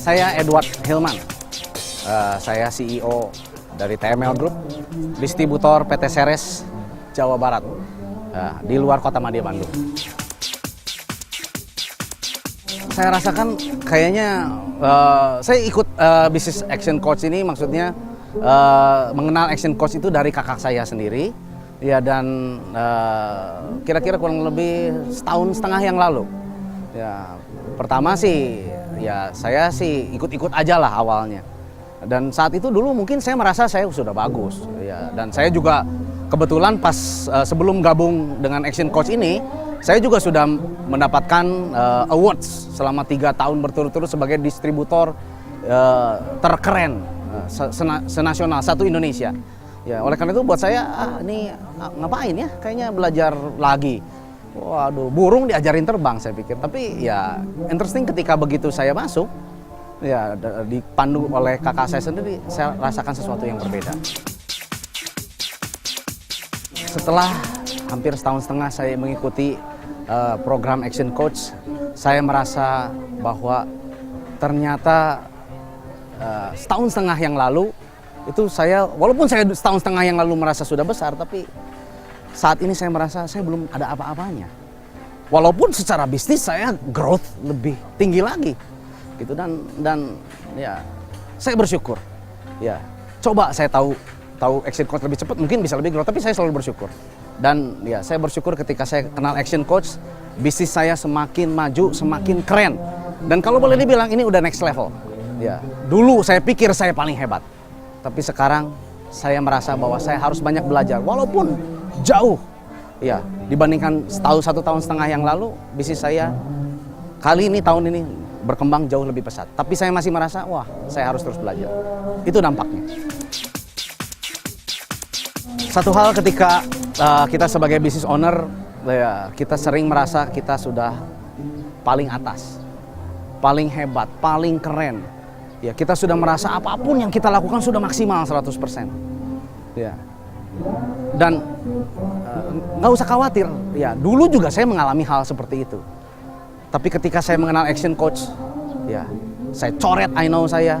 Saya Edward Hilman. Saya CEO dari TML Group, distributor PT Ceres Jawa Barat di luar kota Madia Bandung. Saya rasakan kayaknya saya ikut Business Action Coach ini, maksudnya mengenal Action Coach itu dari kakak saya sendiri, ya, dan kira-kira kurang lebih setahun setengah yang lalu. Ya, pertama sih ya saya sih ikut-ikut aja lah awalnya. Dan saat itu dulu mungkin saya merasa saya sudah bagus, ya. Dan saya juga kebetulan pas sebelum gabung dengan Action Coach ini, saya juga sudah mendapatkan awards selama 3 tahun berturut-turut sebagai distributor terkeren senasional satu Indonesia. Ya, oleh karena itu buat saya ini ngapain ya? Kayaknya belajar lagi. Waduh, burung diajarin terbang saya pikir. Tapi ya interesting ketika begitu saya masuk, ya dipandu oleh kakak saya sendiri, saya rasakan sesuatu yang berbeda. Setelah hampir setahun setengah saya mengikuti program Action Coach, saya merasa bahwa ternyata setahun setengah yang lalu itu saya, walaupun saya setahun setengah yang lalu merasa sudah besar, tapi saat ini saya merasa saya belum ada apa-apanya. Walaupun secara bisnis saya growth lebih tinggi lagi, gitu, dan ya saya bersyukur. Ya, coba saya tahu Action Coach lebih cepat, mungkin bisa lebih growth, tapi saya selalu bersyukur. Dan ya saya bersyukur ketika saya kenal Action Coach, bisnis saya semakin maju, semakin keren. Dan kalau boleh dibilang ini udah next level. Ya, dulu saya pikir saya paling hebat, tapi sekarang saya merasa bahwa saya harus banyak belajar, walaupun jauh, ya, dibandingkan satu tahun setengah yang lalu, bisnis saya kali ini tahun ini berkembang jauh lebih pesat. Tapi saya masih merasa, wah, saya harus terus belajar. Itu dampaknya. Satu hal ketika kita sebagai business owner, ya, kita sering merasa kita sudah paling atas, paling hebat, paling keren. Ya, kita sudah merasa apapun yang kita lakukan sudah maksimal 100%. Ya. Dan nggak usah khawatir, ya, dulu juga saya mengalami hal seperti itu. Tapi ketika saya mengenal Action Coach, ya, saya coret I know saya,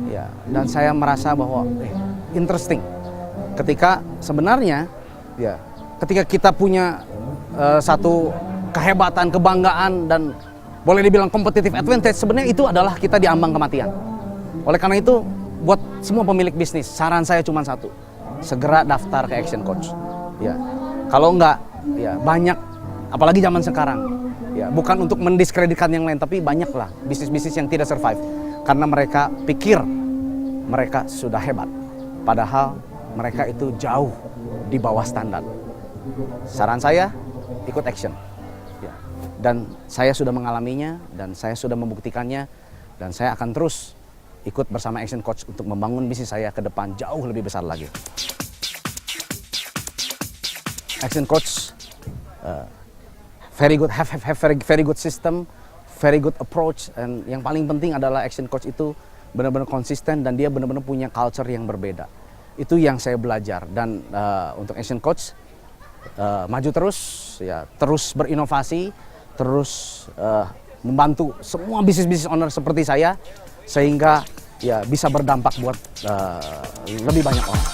ya, dan saya merasa bahwa interesting. Ketika sebenarnya, ya, ketika kita punya satu kehebatan, kebanggaan, dan boleh dibilang competitive advantage, sebenarnya itu adalah kita di ambang kematian. Oleh karena itu, buat semua pemilik bisnis, saran saya cuma satu: segera daftar ke Action Coach. Ya, kalau enggak, ya banyak, apalagi zaman sekarang. Ya, bukan untuk mendiskreditkan yang lain, tapi banyaklah bisnis-bisnis yang tidak survive karena mereka pikir mereka sudah hebat, padahal mereka itu jauh di bawah standar. Saran saya, ikut Action. Ya, dan saya sudah mengalaminya, dan saya sudah membuktikannya, dan saya akan terus ikut bersama Action Coach untuk membangun bisnis saya ke depan jauh lebih besar lagi. Action Coach very good, have very good system, very good approach, and yang paling penting adalah Action Coach itu benar-benar konsisten dan dia benar-benar punya culture yang berbeda. Itu yang saya belajar, dan untuk Action Coach maju terus, ya, terus berinovasi, terus membantu semua bisnis owner seperti saya, sehingga ya bisa berdampak buat lebih banyak orang.